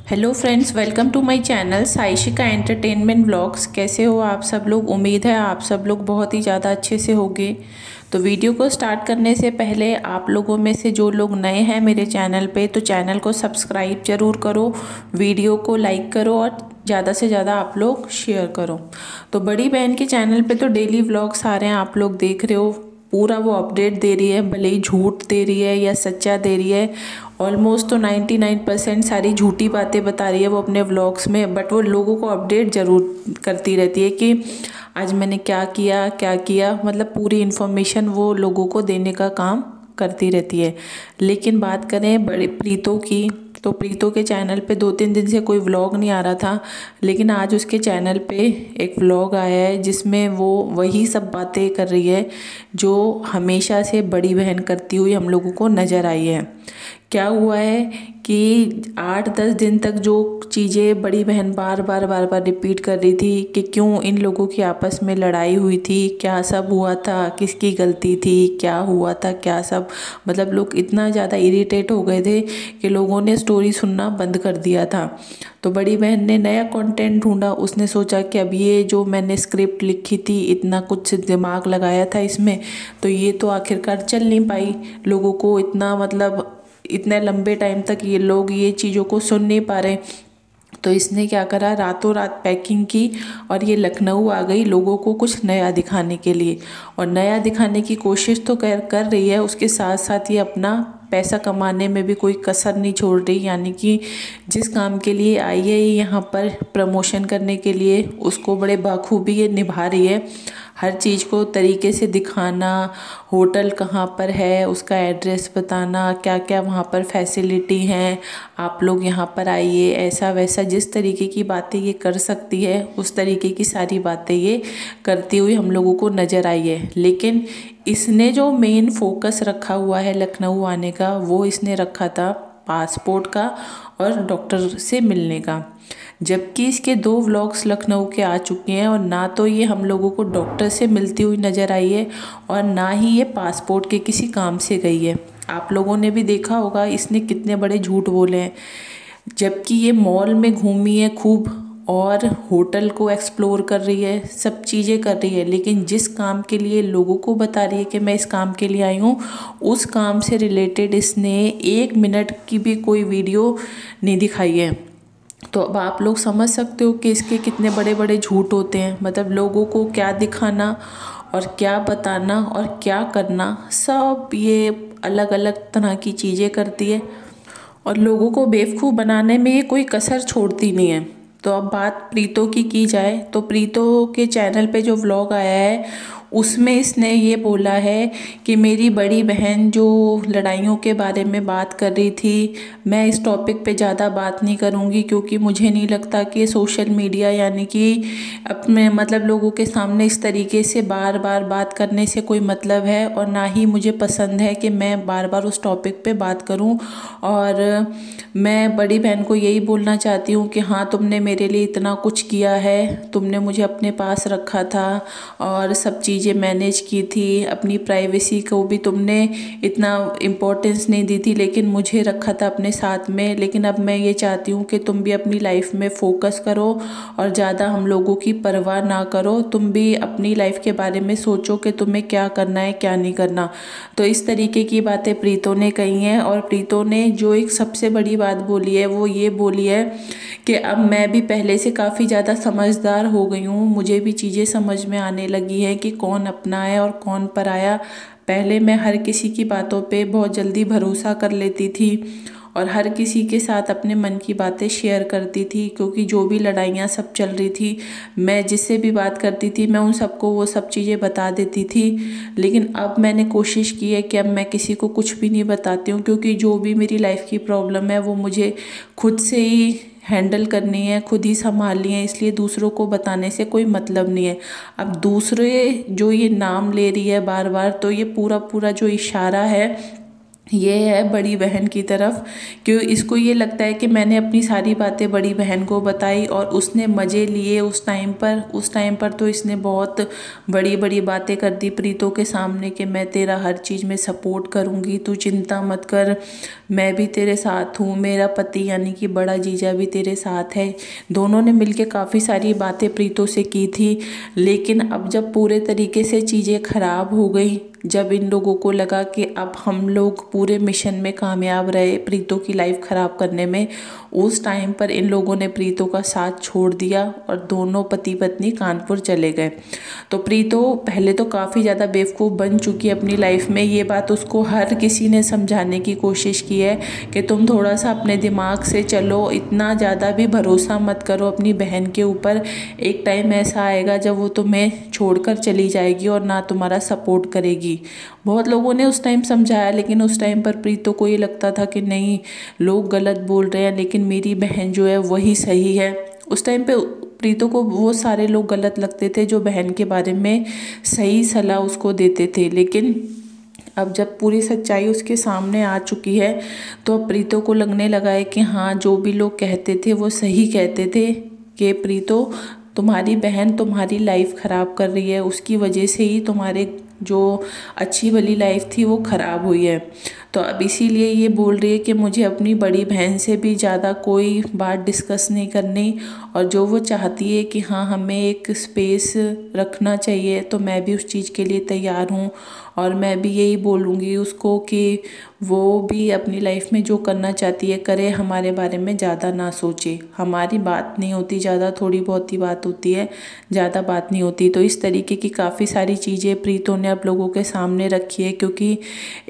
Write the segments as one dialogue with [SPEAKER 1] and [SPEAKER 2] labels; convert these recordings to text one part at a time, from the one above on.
[SPEAKER 1] Hello friends, welcome to my channel Saishika entertainment vlogs. कैसे हो आप सब लोग? उम्मीद है आप सब लोग बहुत ही ज़्यादा अच्छे से होंगे। तो वीडियो को स्टार्ट करने से पहले आप लोगों में से जो लोग नए हैं मेरे चैनल पे, तो चैनल को सब्सक्राइब ज़रूर करो, वीडियो को लाइक करो और ज़्यादा से ज़्यादा आप लोग शेयर करो। तो बड़ी बहन के चैनल पे तो डेली व्लॉग्स आ रहे हैं, आप लोग देख रहे हो। पूरा वो अपडेट दे रही है, भले ही झूठ दे रही है या सच्चा दे रही है। ऑलमोस्ट तो 99% सारी झूठी बातें बता रही है वो अपने व्लॉग्स में, बट वो लोगों को अपडेट ज़रूर करती रहती है कि आज मैंने क्या किया, मतलब पूरी इन्फॉर्मेशन वो लोगों को देने का काम करती रहती है। लेकिन बात करें बड़े प्रीतो की, तो प्रीतो के चैनल पे 2-3 दिन से कोई व्लॉग नहीं आ रहा था, लेकिन आज उसके चैनल पे एक व्लॉग आया है जिसमें वो वही सब बातें कर रही है जो हमेशा से बड़ी बहन करती हुई हम लोगों को नज़र आई है। क्या हुआ है कि 8-10 दिन तक जो चीज़ें बड़ी बहन बार बार रिपीट कर रही थी कि क्यों इन लोगों की आपस में लड़ाई हुई थी, क्या सब हुआ था, किसकी गलती थी, क्या हुआ था, क्या सब, मतलब लोग इतना ज़्यादा इरिटेट हो गए थे कि लोगों ने स्टोरी सुनना बंद कर दिया था। तो बड़ी बहन ने नया कंटेंट ढूंढा। उसने सोचा कि अब ये जो मैंने स्क्रिप्ट लिखी थी, इतना कुछ दिमाग लगाया था इसमें, तो ये तो आखिरकार चल नहीं पाई। लोगों को इतना, मतलब इतने लंबे टाइम तक ये लोग ये चीज़ों को सुन नहीं पा रहे। तो इसने क्या करा, रातों रात पैकिंग की और ये लखनऊ आ गई लोगों को कुछ नया दिखाने के लिए। और नया दिखाने की कोशिश तो कर रही है, उसके साथ साथ ये अपना पैसा कमाने में भी कोई कसर नहीं छोड़ रही। यानी कि जिस काम के लिए आई है ये यहाँ पर प्रमोशन करने के लिए, उसको बड़े बाखूबी ये निभा रही है। हर चीज़ को तरीके से दिखाना, होटल कहाँ पर है उसका एड्रेस बताना, क्या क्या वहाँ पर फैसिलिटी हैं, आप लोग यहाँ पर आइए, ऐसा वैसा, जिस तरीके की बातें ये कर सकती है उस तरीके की सारी बातें ये करती हुई हम लोगों को नज़र आई है। लेकिन इसने जो मेन फोकस रखा हुआ है लखनऊ आने का, वो इसने रखा था पासपोर्ट का और डॉक्टर से मिलने का। जबकि इसके 2 व्लॉग्स लखनऊ के आ चुके हैं और ना तो ये हम लोगों को डॉक्टर से मिलती हुई नज़र आई है और ना ही ये पासपोर्ट के किसी काम से गई है। आप लोगों ने भी देखा होगा इसने कितने बड़े झूठ बोले हैं। जबकि ये मॉल में घूमी है खूब और होटल को एक्सप्लोर कर रही है, सब चीज़ें कर रही है, लेकिन जिस काम के लिए लोगों को बता रही है कि मैं इस काम के लिए आई हूँ, उस काम से रिलेटेड इसने 1 मिनट की भी कोई वीडियो नहीं दिखाई है। तो अब आप लोग समझ सकते हो कि इसके कितने बड़े बड़े झूठ होते हैं। मतलब लोगों को क्या दिखाना और क्या बताना और क्या करना, सब ये अलग अलग तरह की चीज़ें करती है और लोगों को बेवकूफ़ बनाने में ये कोई कसर छोड़ती नहीं है। तो अब बात प्रीतो की जाए तो प्रीतो के चैनल पे जो व्लॉग आया है उसमें इसने ये बोला है कि मेरी बड़ी बहन जो लड़ाइयों के बारे में बात कर रही थी, मैं इस टॉपिक पे ज़्यादा बात नहीं करूँगी क्योंकि मुझे नहीं लगता कि सोशल मीडिया यानी कि अपने मतलब लोगों के सामने इस तरीके से बार बार बात करने से कोई मतलब है, और ना ही मुझे पसंद है कि मैं बार बार उस टॉपिक पे बात करूँ। और मैं बड़ी बहन को यही बोलना चाहती हूँ कि हाँ, तुमने मेरे लिए इतना कुछ किया है, तुमने मुझे अपने पास रखा था और सब चीज़ें मैनेज की थी, अपनी प्राइवेसी को भी तुमने इतना इम्पोर्टेंस नहीं दी थी, लेकिन मुझे रखा था अपने साथ में। लेकिन अब मैं ये चाहती हूँ कि तुम भी अपनी लाइफ में फोकस करो और ज़्यादा हम लोगों की परवाह ना करो, तुम भी अपनी लाइफ के बारे में सोचो कि तुम्हें क्या करना है क्या नहीं करना। तो इस तरीके की बातें प्रीतो ने कही हैं। और प्रीतो ने जो एक सबसे बड़ी बात बोली है वो ये बोली है कि अब मैं भी पहले से काफ़ी ज़्यादा समझदार हो गई हूँ, मुझे भी चीज़ें समझ में आने लगी हैं कि कौन अपना है और कौन पराया। पहले मैं हर किसी की बातों पे बहुत जल्दी भरोसा कर लेती थी और हर किसी के साथ अपने मन की बातें शेयर करती थी, क्योंकि जो भी लड़ाइयाँ सब चल रही थी, मैं जिससे भी बात करती थी मैं उन सबको वो सब चीज़ें बता देती थी। लेकिन अब मैंने कोशिश की है कि अब मैं किसी को कुछ भी नहीं बताती हूँ, क्योंकि जो भी मेरी लाइफ की प्रॉब्लम है वो मुझे खुद से ही हैंडल करनी है, खुद ही संभालनी है, इसलिए दूसरों को बताने से कोई मतलब नहीं है। अब दूसरे जो ये नाम ले रही है बार बार, तो ये पूरा पूरा जो इशारा है ये है बड़ी बहन की तरफ, क्यों इसको ये लगता है कि मैंने अपनी सारी बातें बड़ी बहन को बताई और उसने मज़े लिए उस टाइम पर तो इसने बहुत बड़ी बड़ी बातें कर दी प्रीतो के सामने कि मैं तेरा हर चीज़ में सपोर्ट करूँगी, तू चिंता मत कर, मैं भी तेरे साथ हूँ, मेरा पति यानी कि बड़ा जीजा भी तेरे साथ है। दोनों ने मिलके काफ़ी सारी बातें प्रीतो से की थी। लेकिन अब जब पूरे तरीके से चीज़ें खराब हो गई, जब इन लोगों को लगा कि अब हम लोग पूरे मिशन में कामयाब रहे प्रीतो की लाइफ ख़राब करने में, उस टाइम पर इन लोगों ने प्रीतो का साथ छोड़ दिया और दोनों पति पत्नी कानपुर चले गए। तो प्रीतो पहले तो काफ़ी ज़्यादा बेवकूफ़ बन चुकी है अपनी लाइफ में। ये बात उसको हर किसी ने समझाने की कोशिश की है कि तुम थोड़ा सा अपने दिमाग से चलो, इतना ज़्यादा भी भरोसा मत करो अपनी बहन के ऊपर। एक टाइम ऐसा आएगा जब वो तुम्हें छोड़कर चली जाएगी और ना तुम्हारा सपोर्ट करेगी। बहुत लोगों ने उस टाइम समझाया, लेकिन उस टाइम पर प्रीतो को ये लगता था कि नहीं, लोग गलत बोल रहे हैं लेकिन मेरी बहन जो है वही सही है। उस टाइम पे प्रीतो को वो सारे लोग गलत लगते थे जो बहन के बारे में सही सलाह उसको देते थे। लेकिन अब जब पूरी सच्चाई उसके सामने आ चुकी है तो अब प्रीतो को लगने लगा है कि हाँ, जो भी लोग कहते थे वो सही कहते थे कि प्रीतो, तुम्हारी बहन तुम्हारी लाइफ ख़राब कर रही है, उसकी वजह से ही तुम्हारे जो अच्छी वाली लाइफ थी वो ख़राब हुई है। तो अब इसीलिए ये बोल रही है कि मुझे अपनी बड़ी बहन से भी ज़्यादा कोई बात डिस्कस नहीं करनी, और जो वो चाहती है कि हाँ हमें एक स्पेस रखना चाहिए तो मैं भी उस चीज़ के लिए तैयार हूँ। और मैं भी यही बोलूँगी उसको कि वो भी अपनी लाइफ में जो करना चाहती है करे, हमारे बारे में ज़्यादा ना सोचे। हमारी बात नहीं होती ज़्यादा, थोड़ी बहुत ही बात होती है, ज़्यादा बात नहीं होती। तो इस तरीके की काफ़ी सारी चीज़ें प्रीतो ने अब लोगों के सामने रखी है, क्योंकि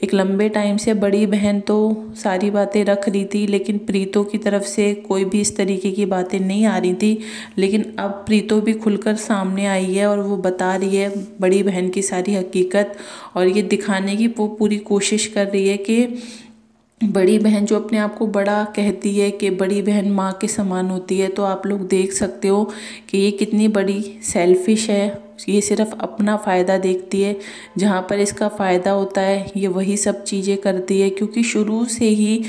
[SPEAKER 1] एक लंबे टाइम से बड़ी बहन तो सारी बातें रख रही थी लेकिन प्रीतो की तरफ से कोई भी इस तरीके की बातें नहीं आ रही थी। लेकिन अब प्रीतो भी खुलकर सामने आई है और वो बता रही है बड़ी बहन की सारी हकीकत, और ये दिखाने की वो पूरी कोशिश कर रही है कि बड़ी बहन जो अपने आप को बड़ा कहती है कि बड़ी बहन माँ के समान होती है, तो आप लोग देख सकते हो कि ये कितनी बड़ी सेल्फिश है। ये सिर्फ अपना फ़ायदा देखती है, जहाँ पर इसका फ़ायदा होता है ये वही सब चीज़ें करती है। क्योंकि शुरू से ही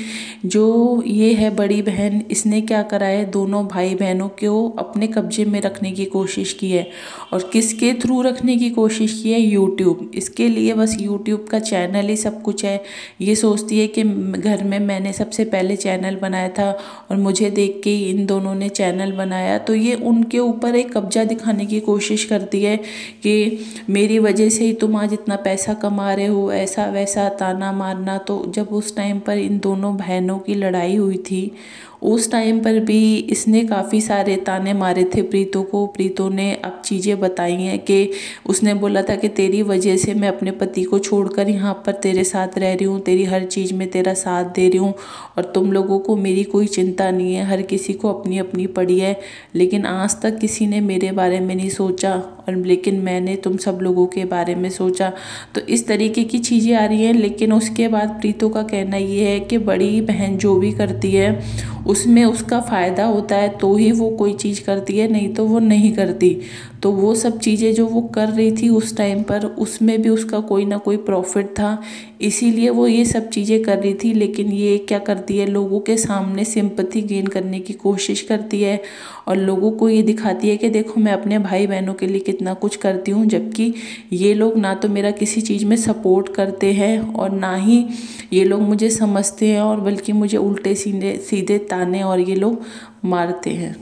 [SPEAKER 1] जो ये है बड़ी बहन, इसने क्या करा है, दोनों भाई बहनों को अपने कब्जे में रखने की कोशिश की है। और किसके थ्रू रखने की कोशिश की है, यूट्यूब। इसके लिए बस यूट्यूब का चैनल ही सब कुछ है। ये सोचती है कि घर में मैंने सबसे पहले चैनल बनाया था और मुझे देख के ही इन दोनों ने चैनल बनाया, तो ये उनके ऊपर एक कब्जा दिखाने की कोशिश करती है कि मेरी वजह से ही तुम आज इतना पैसा कमा रहे हो, ऐसा वैसा ताना मारना। तो जब उस टाइम पर इन दोनों बहनों की लड़ाई हुई थी, उस टाइम पर भी इसने काफ़ी सारे ताने मारे थे प्रीतो को। प्रीतो ने अब चीज़ें बताई हैं कि उसने बोला था कि तेरी वजह से मैं अपने पति को छोड़कर यहाँ पर तेरे साथ रह रही हूँ, तेरी हर चीज़ में तेरा साथ दे रही हूँ, और तुम लोगों को मेरी कोई चिंता नहीं है, हर किसी को अपनी अपनी पड़ी है। लेकिन आज तक किसी ने मेरे बारे में नहीं सोचा, और लेकिन मैंने तुम सब लोगों के बारे में सोचा। तो इस तरीके की चीज़ें आ रही हैं। लेकिन उसके बाद प्रीतो का कहना ये है कि बड़ी बहन जो भी करती है उसमें उसका फ़ायदा होता है तो ही वो कोई चीज़ करती है, नहीं तो वो नहीं करती। तो वो सब चीज़ें जो वो कर रही थी उस टाइम पर, उसमें भी उसका कोई ना कोई प्रॉफिट था, इसीलिए वो ये सब चीज़ें कर रही थी। लेकिन ये क्या करती है, लोगों के सामने सिंपैथी गेन करने की कोशिश करती है और लोगों को ये दिखाती है कि देखो मैं अपने भाई बहनों के लिए कितना कुछ करती हूँ, जबकि ये लोग ना तो मेरा किसी चीज़ में सपोर्ट करते हैं और ना ही ये लोग मुझे समझते हैं, और बल्कि मुझे उल्टे सीधे सीधे ताने और ये लोग मारते हैं।